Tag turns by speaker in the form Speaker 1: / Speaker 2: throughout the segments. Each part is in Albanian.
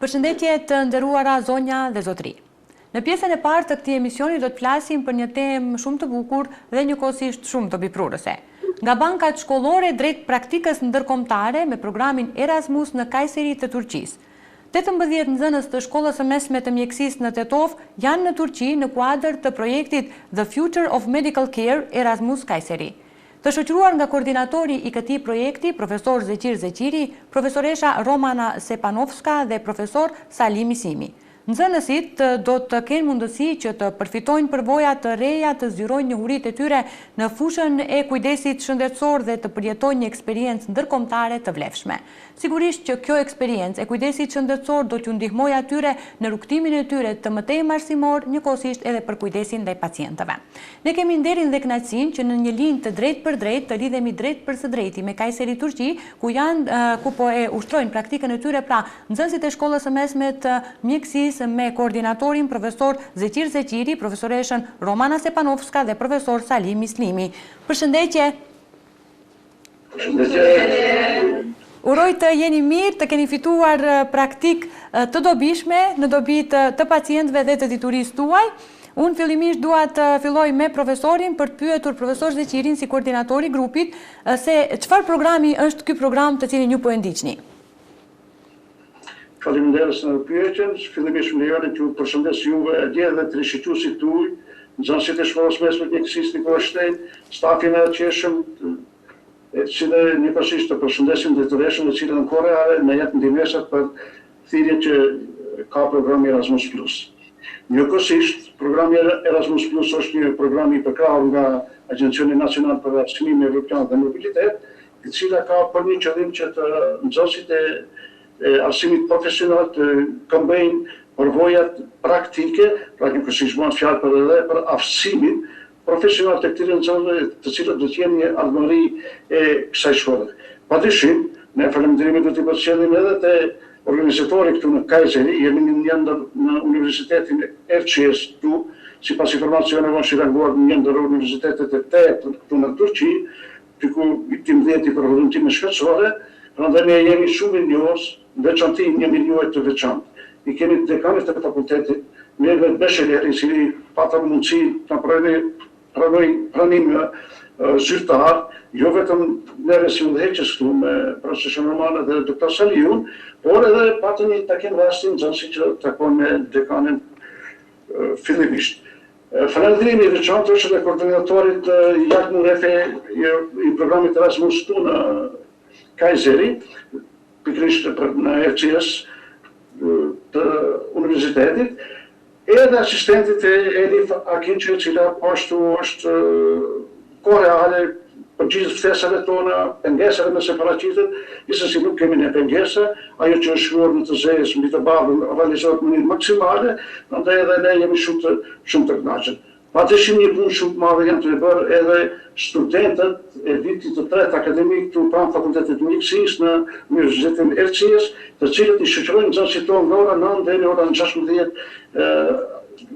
Speaker 1: Përshëndetje të nderuara zonja dhe zotëri. Në pjesën e parë të këtij emisioni do të flasim për një temë shumë të bukur dhe njëkohësisht shumë të biprurëse. Nga bankat shkollore drejt praktikës ndërkombëtare me programin Erasmus në Kayseri të Turqisë. 18 nxënës të shkollës së mesme të mjekësisë në Tetov janë në Turqi në kuadër të projektit The Future of Medical Care Erasmus Kayseri. Të shoqëruar nga koordinatori i këtij projekti, profesor Zeqir Zeqiri, profesoresha Romana Sepanovska dhe profesor Salimi Simi. Nxënësit do të kenë mundësi që të përfitojnë përvoja të reja të zgjyrojnë njohuritë e tyre në fushën e kujdesit shëndetësor dhe të përjetojnë një eksperiencë ndërkombëtare të vlefshme. Sigurisht që kjo eksperiencë e kujdesit shëndetësor do t'ju ndihmojë atyre në rrugtimin e tyre të mëtej marsimor, njëkohësisht edhe për kujdesin ndaj pacientëve. Ne kemi nderin dhe kënaqësinë që në një linjë të drejtë për drejtë të lidhemi drejt për së drejti me Kayseri Turqi, ku po e ushtrojnë praktikën e tyre pra nxënësit e shkollës së mesme të mjekësisë me koordinatorin profesor Zeqir Zeqiri, profesoreshën Romana Sepanovska dhe profesor Salimi Slimi. Përshëndetje. Uroj të jeni mirë, të keni fituar praktik të dobishme në dobi të pacientëve dhe të diturisë tuaj. Unë fillimisht dua të filloj me profesorin për të pyetur profesor Zeqirin si koordinatori grupit se çfarë programi është ky program të cilin ju po e ndiqni.
Speaker 2: Faleminderit në pyetjen. Fillimisht më lejoni t'ju përshëndes juve dje dhe të rishituesit tuaj, nxënësit e shkollës mesme të mjekësisë Nikola Shtej, stafin e qeshëm, e cilë njëkohësisht të përshëndesim drejtoreshën e cilën në Koreare me jetë ndihmesat për thirrjen që ka programi Erasmus Plus. Njëkohësisht, programi Erasmus Plus është një program i përkrahur nga Agencioni Nacional për Arsimin Evropian dhe Mobilitet, e cila ka për një qëllim që të nxënësit e arsimit profesional të këmbejnë përvojat praktike, pra njëkohësisht bëhen fjalë për edhe për aftësimin profesional të këtyre nxënësve, të cilët do të jenë një ardhmëri e kësaj shkolle. Padyshim, ne falënderimet do t'i përcjellim edhe te organizatori këtu në Kayseri, jemi një ndër në Universitetin Erciyes këtu, sipas informacioneve që ranguar një ndër universitetet e tetë këtu në Turqi, ku 12 për vëllëmtime shkencore, prandaj ne jemi shumë i njohur, veçanti jemi njohur të veçantë. I kemi dekanët e fakultetit, me vetë Besheleri, i cili pata mundësi të pranim zyrtar, jo vetëm neve si udhëheqës këtu me profesorën Romana dhe doktor Saliun, por edhe patën një takim rasti nxënësi që takon me dekanin fillimisht. Falënderimi i veçantë është edhe koordinatorit Jakmu Refe i programit Erasmus këtu në Kayseri, pikërisht në Erciyes të universitetit, edhe asistentit e Elif Akinqe, cila është koreale për gjithë ftesave tona, pengesave nëse paraqitet, gjithsesi nuk kemi ne pengesa, ajo që është shkruar në të zezë mbi të bardhën realizohet në mënyrë maksimale, prandaj edhe ne jemi shumë të kënaqur. Padyshim një punë shumë të madhe janë të bërë edhe studentët e vitit të tretë akademik të pranë fakultetit të mjekësisë në Universitetin Erciyes, të cilët i shoqërojnë nxënësit tonë nga ora 9 deri ora 16,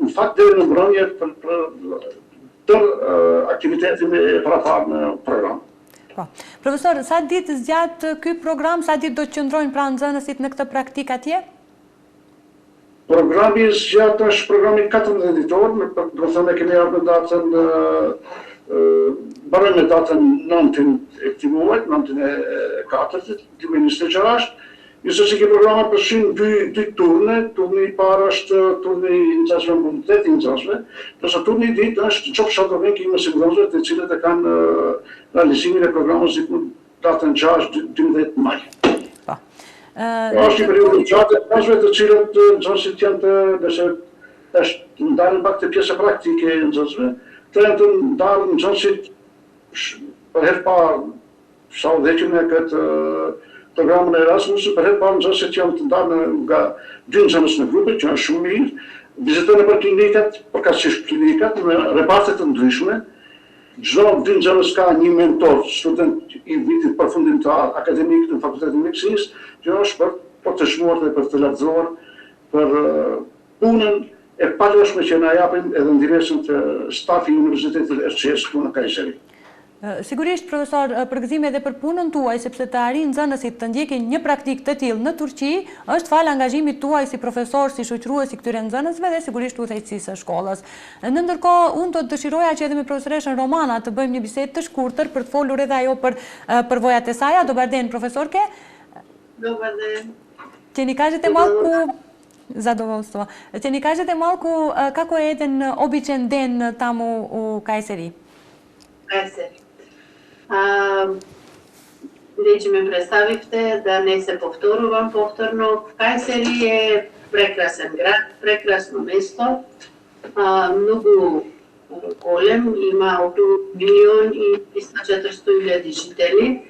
Speaker 2: në fakt deri në mbrëmje për aktivitetin e paraparë në program.
Speaker 1: Po. Profesor, sa ditë zgjat ky program, sa ditë do të qëndrojnë pra nxënësit në këtë praktikë atje?
Speaker 2: Programi zgjat është programi 14 ditor, do të thënë kemi ardhur datën barë me datën 9 e këtij muaji, 9 e 4-të, 2026. Gjithsesi që programa përfshin dy turne, turni i parë është turni i nxënësve në komunitet i nxënësve, ndërsa turni i dytë është job shadowing i mësimdhënësve të cilët e kanë realizimin e programit datën 6-12 maj. Është një periudhë gjatë nxënësve të cilët nxënësit janë të ndalën pak të pjesa praktike e nxënësve, të ndalën nxënësit për herë parë sa udhëheqën me këtë programën e Erasmus, për herë parë nxënësit janë të ndarë nga 2 nxënës në grupe, që është shumë mirë, vizitojnë për klinikat, përkatësisht klinikat, në reparte të ndryshme. Çdo 2 nxënës ka një mentor, student i vitit përfundimtar akademik në Fakultetin e Mjekësisë, që është për të shmuar dhe për të lartëzuar për punën e palëshme që na japin edhe ndihmën të stafi i Universitetit Erciyes këtu në Kayseri.
Speaker 1: Sigurisht, profesor, për gëzime dhe për punën tuaj, sepse të arrin nxënësit të ndjekin një praktik të tillë në Turqi, është falë angazhimit tuaj si profesor, si shoqërues i këtyre nxënësve dhe sigurisht udhëheqësisë së shkollës. Në ndërkohë, unë do të dëshiroja që edhe me profesoreshën Romana të bëjmë një bisedë të shkurtër për të folur edhe ajo për përvojat e saj. Dobar den, profesorke.
Speaker 3: Dobar den.
Speaker 1: Që ni kažete malku zadovoljstvo. Që ni kažete malku kako je jedan običan den tamo u Kajseri?
Speaker 3: Kajseri. Вече ме представихте, да не се повторувам повторно. Кайсери е прекрасен град, прекрасно место, много голем, има около 1.300.000 жители.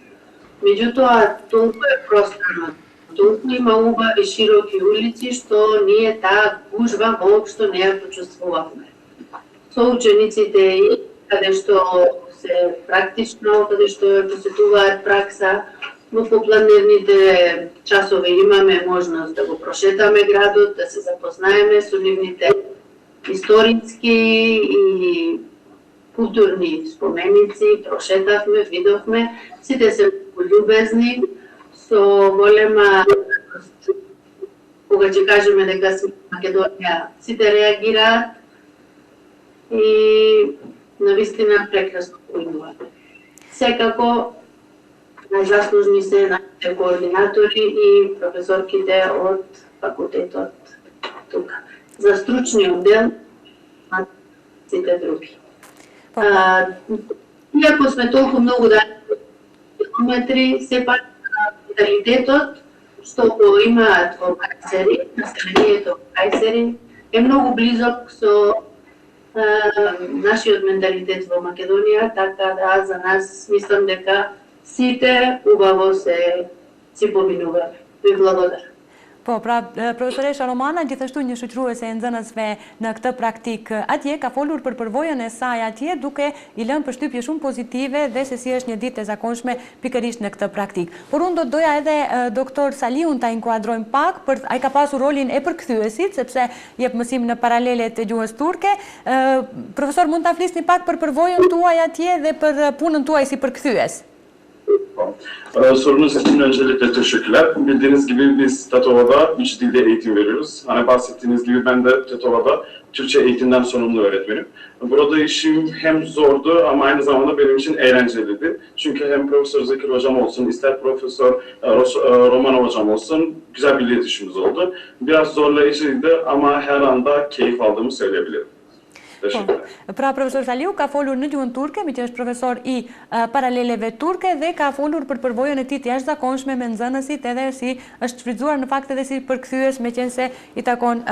Speaker 3: Меѓутоа, толку е просторно, толку има убави широки улици, што ние таа гужва воопшто не ја почувствувавме. Со учениците и каде што се практично, каде што посетуваат пракса, во попладневните часови имаме можност да го прошетаме градот, да се запознаеме со нивните историски и културни споменици, прошетавме, видовме, сите се љубезни, со голема, кога ќе кажеме дека сме Македонија, сите реагираат и навистина прекрасно појдуваат. Секако, најзаслужни се нашите координатори и професорките од факултетот тука. За стручниот дел, а сите други. Иако сме толку многу километри, сепак менталитетот што го имаат во Кајсери, населението во Кајсери, е многу близок со нашиот менталитет во Македонија, така да за нас мислам дека сите убаво си поминуваме. Ви благодарам.
Speaker 1: Po, pra, profesoresha Romana, gjithashtu një shoqëruese e nxënësve në këtë praktik atje, ka folur për përvojën e saj atje, duke I lënë përshtypje shumë pozitive dhe se si është një ditë e zakonshme pikërisht në këtë praktik. Por unë do të doja edhe doktor Saliun ta inkuadrojmë pak, ai ka pasur rolin e përkthyesit, sepse jep mësim në paralelet e gjuhës turke. Profesor, mund ta flisni pak për përvojën tuaj atje dhe për punën tuaj si përkthyes?
Speaker 4: Sorunuz için öncelikle teşekkürler. Bildiğiniz gibi biz Tetova'da 3 dilde eğitim veriyoruz. Hani bahsettiğiniz gibi ben de Tetova'da Türkçe eğitimden sorumlu öğretmenim. Burada işim hem zordu ama aynı zamanda benim için eğlenceliydi. Çünkü hem Profesör Zekir hocam olsun, ister Profesör Romana hocam olsun güzel bir iletişimimiz oldu. Biraz zorlayıcıydı ama her anda keyif aldığımı söyleyebilirim.
Speaker 1: Pra, profesor Saliu ka folur në gjuhën turke, mi që është profesor I paraleleve turke dhe ka folur për përvojën e tij të jashtëzakonshme me nxënësit edhe si është shfrytzuar në fakt edhe si përkthyes me qenë se I takon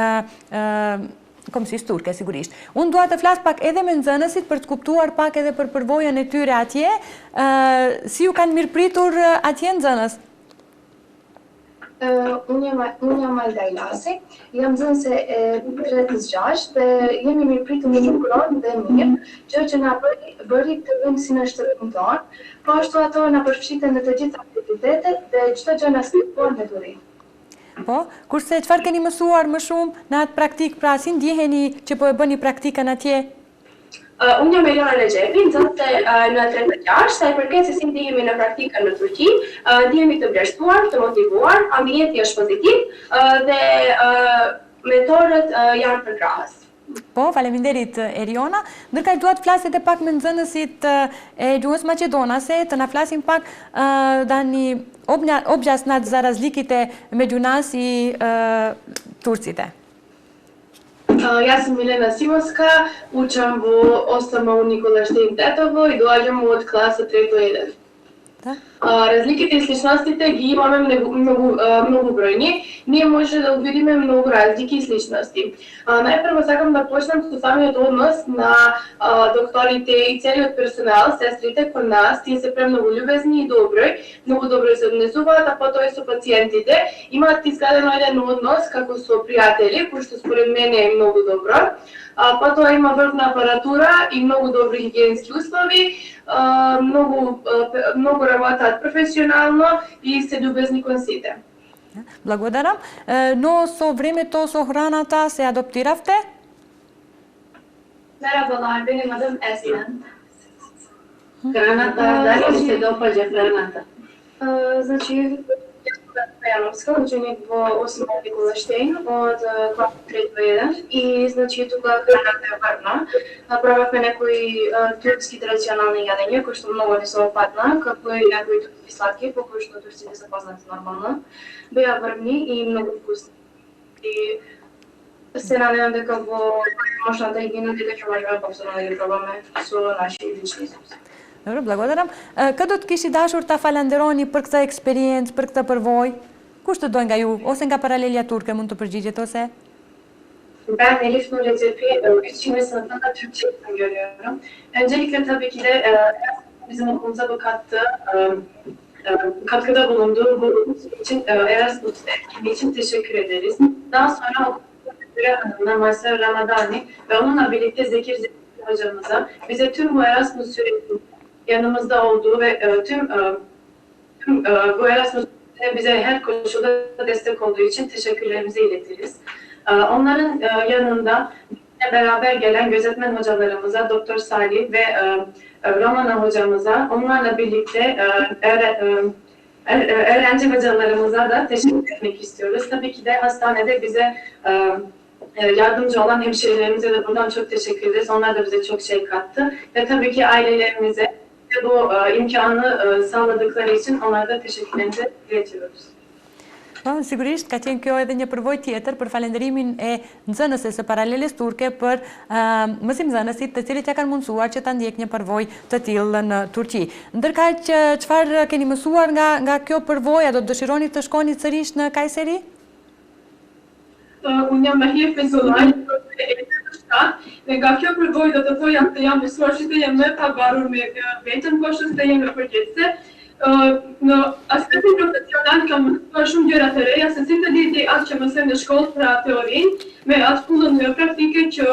Speaker 1: komësisht turke, sigurisht. Unë dua të flas pak edhe me nxënësit për të kuptuar pak edhe për përvojën e tyre atje, si ju kanë mirëpritur atje nxënës?
Speaker 5: Unë jam Alda Ilasi, jam nxënëse e rretës 6 dhe jemi mirëpritur me shkollën dhe mirë, gjë që na bëri të vëmë si në shtëpinë tonë, po ashtu ato na përfshiten në të gjitha aktivitetet dhe çdo gjë na sqaron me duri.
Speaker 1: Po, kurse çfarë keni mësuar më shumë në atë praktik, pra si ndjeheni që po e bëni praktikën atje?
Speaker 6: Unë jam Eliona Recep, nxënëse në 36, sa I përket se si ndihemi në praktikën në Turqi, ndihemi të vlerësuar, të motivuar, ambienti është pozitiv dhe mentorët janë përkrahës.
Speaker 1: Po, faleminderit Eliona. Ndërkaq dua të flas edhe pak me nxënësit e gjuhës maqedonase, të na flasin pak dani objasnat za razlikite među nas I turcite.
Speaker 6: Јас сум Милена Симовска, учам во ОСМУ Никола Штейн Тетово и доаѓам од класа 3-1. Разликите и сличностите ги имаме многу бројни. Ние може да увидиме многу разлики и сличности. Најпрво сакам да почнем со самиот однос на докторите и целиот персонал, сестрите кон нас. Тие се премногу љубезни и добри, многу добро се однесуваат, а потоа и со пациентите. Имаат изградено еден однос како со пријатели, кој што според мене е многу добро. Потоа има врвна апаратура и многу добри хигиенски услови, многу работаат професионално и се љубезни кон сите.
Speaker 1: Благодарам. Но со времето со храната се адаптиравте?
Speaker 7: Merhabalar, benim adım Esmen.
Speaker 3: Граната, дали ви се допаѓа храната?
Speaker 5: Значи, Јановска, ученик во 8 клас Штейн од клас 3-1 и значи тука храната е варна. Направивме некои турски традиционални јадења кои што многу ни се опатна, како и некои турски сладки, по кои што турците се познати нормално. Беа врвни и многу вкусни. И се надевам дека во можната година дека ќе можеме повторно да ги пробаме со наши лични изкуства.
Speaker 1: Dobro, благодарам. Këtë do të kishi dashur ta falenderoni për këtë eksperiencë, për këtë përvojë? Kush të dojnë nga ju, ose nga paralelja turke mund të përgjigjet ose?
Speaker 6: Ben Elif Nur Recep'i 3. sınıfında Türkçe eğitim görüyorum. Öncelikle tabii ki de bizim okulumuza bu katkıda bulunduğu bu için Erasmus etkinliği için teşekkür ederiz. Daha sonra okulumuzda Hanım'la Maysel Ramadani ve onunla birlikte Zekir hocamıza bize tüm bu Erasmus sürecinde yanımızda olduğu ve tüm bu Erasmus bize her koşulda destek olduğu için teşekkürlerimizi iletiriz. Onların yanında beraber gelen gözetmen hocalarımıza, Doktor Salih ve Romana hocamıza, onlarla birlikte öğrenci hocalarımıza da teşekkür etmek istiyoruz. Tabii ki de hastanede bize yardımcı olan hemşirelerimize de buradan çok teşekkür ederiz. Onlar da bize çok şey kattı. Ve tabii ki ailelerimize bu imkanı sağladıkları için onlara da teşekkürlerimizi iletiyoruz.
Speaker 1: Sigurisht ka qenë kjo edhe një përvojë tjetër për falenderimin e nxënëses së paraleles turke për mësimdhënësit të cilët ja kanë mundësuar që ta ndjek një përvojë të tillë në Turqi. Ndërkaq çfarë keni mësuar nga kjo përvojë? Do të dëshironi të shkoni sërish në Kayseri?
Speaker 6: Unë jam Mahir Fezulaj, dhe nga kjo përvojë do të thoja se jam mësuar që të jem më pavarur me veten, por që të jem në përgjithësi. Në aspektin profesional kam mësuar shumë gjëra të reja, se si të ditë atë që mësojmë në shkollë pra teorinë, me atë punën në praktike që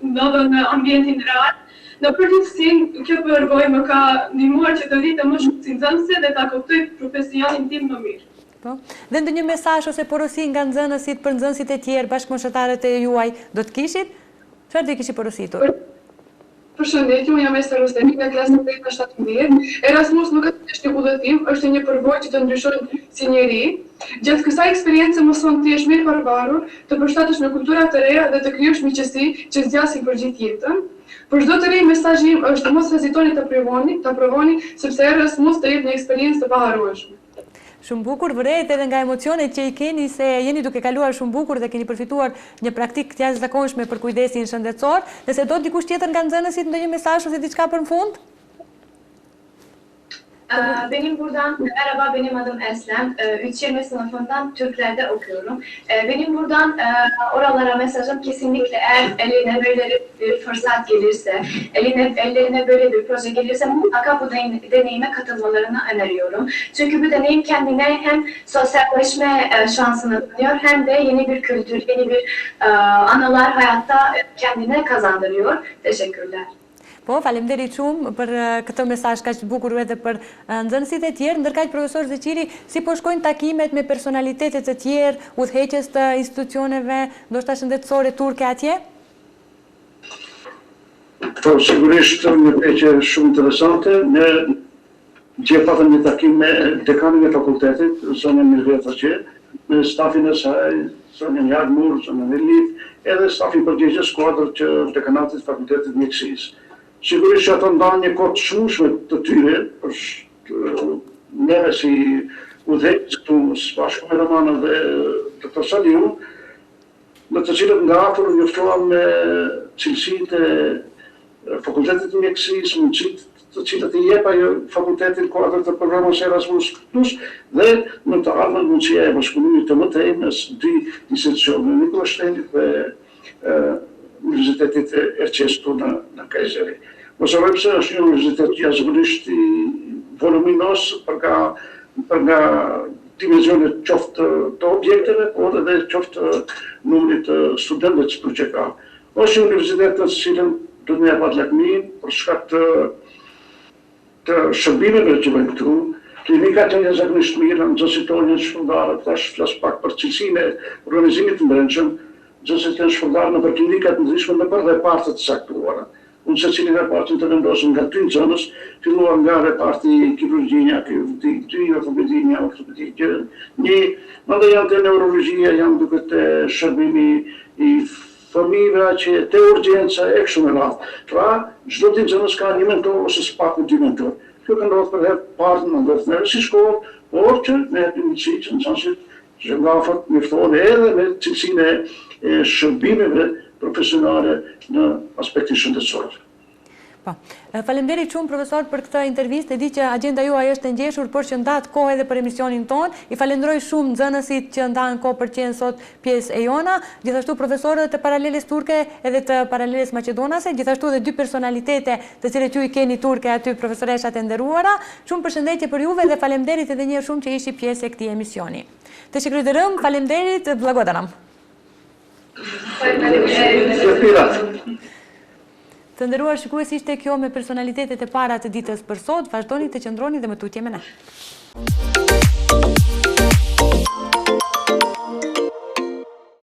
Speaker 6: ndodhen në ambientin real. Në përgjithësi, kjo përvojë më ka ndihmuar që të ditë më shumë si nxënëse dhe ta kuptoj profesionin tim më mirë.
Speaker 1: Dhe ndonjë mesazh ose porosi nga nxënësit për nxënësit e tjerë, bashkëmoshëtarët e juaj, do të kishit? Çfarë do i kishi porositur?
Speaker 7: Përshëndetje, unë jam Ester Rostemi nga klasën 3-17. Erasmus nuk është një udhëtim, është një përvojë që të ndryshon si njeri. Gjatë kësaj eksperiencë mëson të jesh mirë përvarur, të përshtatesh në kultura të reja dhe të krijosh miqësi që zgjasin për gjithë jetën. Për çdo të ri, mesazhi im është mos hezitoni ta provoni, sepse Erasmus të jep një eksperiencë të paharrueshme.
Speaker 1: Shumë bukur, vëret edhe nga emocionet që i keni se jeni duke kaluar shumë bukur dhe keni përfituar një praktikë të jashtëzakonshme për kujdesin shëndetësor. Nëse do dikush tjetër nga nxënësit ndonjë mesazh ose diçka për në fund?
Speaker 5: Benim buradan, merhaba benim adım Eslem, 3-20 sınıfından Türklerde okuyorum. Benim buradan oralara mesajım kesinlikle eğer eline böyle bir fırsat gelirse, ellerine böyle bir proje gelirse mutlaka bu deneyime katılmalarını öneriyorum. Çünkü bu deneyim kendine hem sosyalleşme şansını tanıyor hem de yeni bir kültür, yeni bir anılar hayatta kendine kazandırıyor. Teşekkürler.
Speaker 1: Po, faleminderit shumë për këtë mesazh kaq të bukur edhe për nxënësit e tjerë, ndërkaq profesor Zeqiri, si po shkojnë takimet me personalitete të tjerë, udhëheqës të institucioneve, ndoshta shëndetësore turke atje?
Speaker 2: Po, sigurisht një peqe shumë interesante. Ne patëm një takim me dekanin e fakultetit, zonën Mirvet atje, me stafin e saj, zonën Jagmur, zonën Elif, edhe stafin përgjegjës skuadrë që dekanatit fakultetit mjekësisë. Sigurisht që ato ndanë një kohë të shumshme të tyre, për neve si udhëheqës këtu së bashku me Romana dhe Dr. Saliu, në të cilët nga afër njoftuam me cilësitë e fakultetit të mjekësisë, mundësitë të cilët i jep ajo fakultetin kuadër të programës Erasmus Plus dhe në të ardhmen mundësia e bashkëpunimit të mëtej mes dy institucioneve, Nikola Shtendit dhe Universitetit e Erqes këtu në Kayseri. Mos harrojmë se është një universitet jashtëzakonisht i voluminos për nga dimenzionet qoftë të objekteve, por edhe qoftë numrit të studentëve që ka. Është një universitet në të cilën do të më jap lakmin për shkak të shërbimeve që bëjmë këtu. Klinikat janë jashtëzakonisht mira, nxënësit tonë janë shpërndarë, tash flas pak për cilësinë e organizimit të brendshëm. Nxënësit janë shpërndarë në për klinikat ndryshme në për repartet të saktuara. unë se cilin repartin të vendosëm nga 3 zonës, filluar nga reparti kirurgjinja, ty ortopedinja, një, mëndë janë të neurologjia, janë duke të shërbimi i fëmijëve që të urgjenca e kështu me radhë. Pra, çdo ditë zonës ka një mentor ose s'paku 2 mentor. Kjo ka ndodhur për herë parë në ndodhë me si shkollë, por që me cilësi që në sensit që nga afat mirëftohen edhe me cilësinë e shërbimeve profesionale në aspektin shëndetësor.
Speaker 1: Po. Faleminderit shumë profesor për këtë intervistë. E di që agenda juaj është e ngjeshur, por që ndahet kohë edhe për emisionin ton. I falenderoj shumë nxënësit që ndahen kohë për qenë sot pjesë e jona, gjithashtu profesorët të paraleles turke edhe të paraleles maqedonase, gjithashtu edhe 2 personalitete të cilët ju i keni turke aty, profesoreshat e nderuara. Shumë përshëndetje për juve dhe faleminderit edhe një herë shumë që ishi pjesë e këtij emisioni. Teşekkür ederim. Faleminderit. Blagodaram. Të nderuar shikues, ishte kjo me personalitetet e para të ditës për sot. Vazhdoni të qëndroni dhe më tutje me ne.